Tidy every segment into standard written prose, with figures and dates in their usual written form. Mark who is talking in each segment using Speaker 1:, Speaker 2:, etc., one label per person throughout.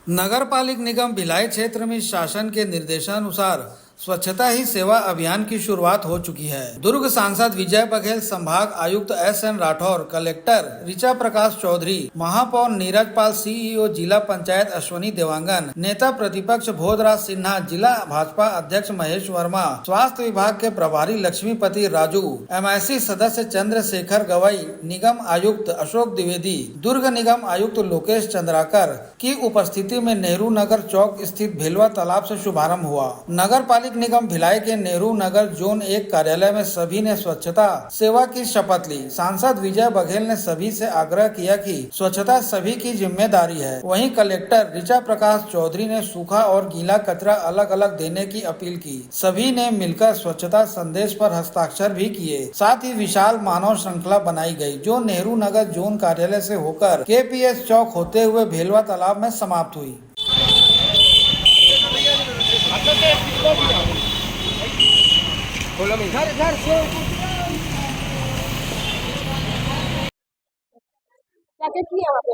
Speaker 1: नगर पालिक निगम भिलाई क्षेत्र में शासन के निर्देशानुसार स्वच्छता ही सेवा अभियान की शुरुआत हो चुकी है। दुर्ग सांसद विजय बघेल, संभाग आयुक्त एस.एन. राठौर, कलेक्टर ऋचा प्रकाश चौधरी, महापौर नीरज पाल, सीईओ जिला पंचायत अश्वनी देवांगन, नेता प्रतिपक्ष भोजराज सिन्हा, जिला भाजपा अध्यक्ष महेश वर्मा, स्वास्थ्य विभाग के प्रभारी लक्ष्मीपति राजू, MIC सदस्य चंद्रशेखर गवई, निगम आयुक्त अशोक द्विवेदी, दुर्ग निगम आयुक्त लोकेश चंद्राकर की उपस्थिति में नेहरू नगर चौक स्थित भेलवा तालाब से शुभारंभ हुआ। नगर पालिक निगम भिलाई के नेहरू नगर जोन 1 कार्यालय में सभी ने स्वच्छता सेवा की शपथ ली। सांसद विजय बघेल ने सभी से आग्रह किया कि स्वच्छता सभी की जिम्मेदारी है। वहीं कलेक्टर ऋचा प्रकाश चौधरी ने सूखा और गीला कचरा अलग अलग देने की अपील की। सभी ने मिलकर स्वच्छता संदेश पर हस्ताक्षर भी किए। साथ ही विशाल मानव श्रृंखला बनाई गई, जो नेहरू नगर जोन कार्यालय से होकर KPS चौक होते हुए भेलवा तालाब में समाप्त हुई।
Speaker 2: पैकेट भी है वहाँ पे।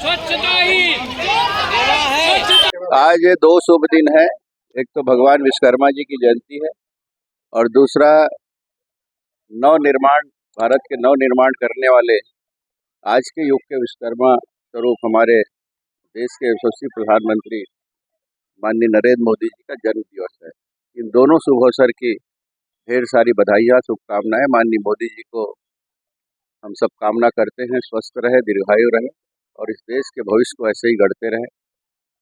Speaker 2: अच्छा जी
Speaker 3: आज ये दो शुभ दिन है। एक तो भगवान विश्वकर्मा जी की जयंती है और दूसरा भारत के नव निर्माण करने वाले आज के युग के विश्वकर्मा स्वरूप हमारे देश के यशस्वी प्रधानमंत्री माननीय नरेंद्र मोदी जी का जन्म दिवस है। इन दोनों शुभ अवसर की ढेर सारी बधाइयाँ, शुभकामनाएं। माननीय मोदी जी को हम सब कामना करते हैं स्वस्थ रहे, दीर्घायु रहे और इस देश के भविष्य को ऐसे ही गढ़ते रहे।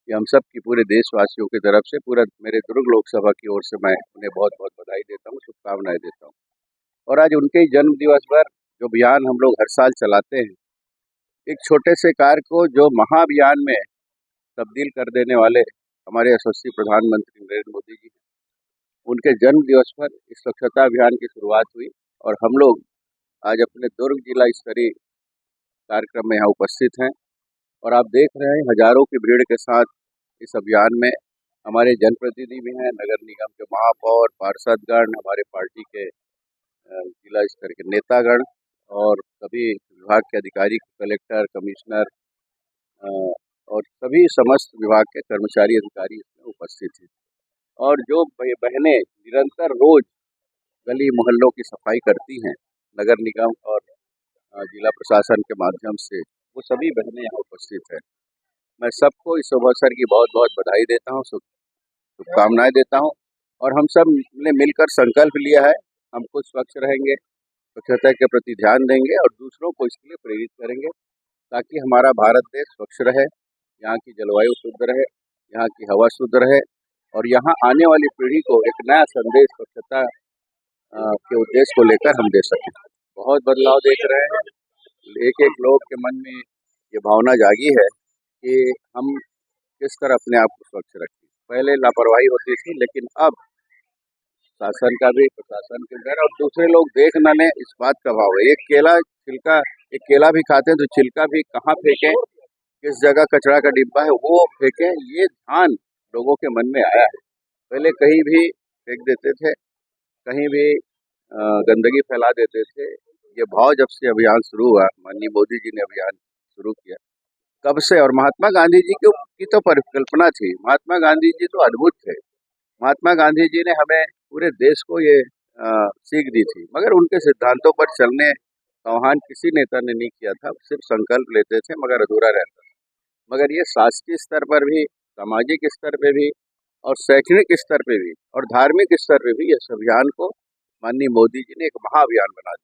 Speaker 3: ये हम सब की पूरे देशवासियों की तरफ से, पूरा मेरे दुर्ग लोकसभा की ओर से मैं उन्हें बहुत बहुत बधाई देता हूँ, शुभकामनाएं देता हूँ। और आज उनके ही जन्म दिवस पर जो अभियान हम लोग हर साल चलाते हैं, एक छोटे से कार्य को जो महाअभियान में तब्दील कर देने वाले हमारे यशस्वी प्रधानमंत्री नरेंद्र मोदी जी, उनके जन्म दिवस पर इस स्वच्छता अभियान की शुरुआत हुई और हम लोग आज अपने दुर्ग जिला स्तरीय कार्यक्रम में यहाँ उपस्थित हैं। और आप देख रहे हैं हजारों की भीड़ के साथ इस अभियान में हमारे जनप्रतिनिधि भी हैं, नगर निगम के महापौर, पार्षदगण, हमारे पार्टी के जिला स्तर के नेतागण और सभी विभाग के अधिकारी, कलेक्टर, कमिश्नर और सभी समस्त विभाग के कर्मचारी अधिकारी इसमें उपस्थित हैं। और जो बहनें निरंतर रोज गली मोहल्लों की सफाई करती हैं नगर निगम और जिला प्रशासन के माध्यम से, वो सभी बहनें यहाँ उपस्थित हैं। मैं सबको इस अवसर की बहुत बहुत बधाई देता हूँ, शुभकामनाएं देता हूँ। और हम सब ने मिलकर संकल्प लिया है, हम खुद स्वच्छ रहेंगे, स्वच्छता के प्रति ध्यान देंगे और दूसरों को इसके लिए प्रेरित करेंगे ताकि हमारा भारत देश स्वच्छ रहे, यहाँ की जलवायु शुद्ध रहे, यहाँ की हवा शुद्ध रहे और यहाँ आने वाली पीढ़ी को एक नया संदेश स्वच्छता के उद्देश्य को लेकर हम दे सकें। बहुत बदलाव देख रहे हैं, एक एक लोग के मन में ये भावना जागी है कि हम किस तरह अपने आप को स्वच्छ रखें। पहले लापरवाही होती थी, लेकिन अब शासन का भी, प्रशासन के डर और दूसरे लोग देख न लें इस बात का भाव है। एक केला भी खाते हैं तो छिलका भी कहाँ फेंकें, किस जगह कचरा का डिब्बा है वो फेंकें, ये ध्यान लोगों के मन में आया है। पहले कहीं भी फेंक देते थे, कहीं भी गंदगी फैला देते थे। ये भाव जब से अभियान शुरू हुआ, माननीय मोदी जी ने अभियान शुरू किया तब से, और महात्मा गांधी जी की तो परिकल्पना थी। महात्मा गांधी जी तो अद्भुत थे। महात्मा गांधी जी ने हमें पूरे देश को ये सीख दी थी। मगर उनके सिद्धांतों पर चलने का आह्वान किसी नेता ने नहीं किया था, सिर्फ संकल्प लेते थे मगर अधूरा रहता था। मगर ये शासकीय स्तर पर भी, सामाजिक स्तर पे भी और शैक्षणिक स्तर पे भी और धार्मिक स्तर पे भी इस अभियान को माननीय मोदी जी ने एक महाअभियान बना दिया।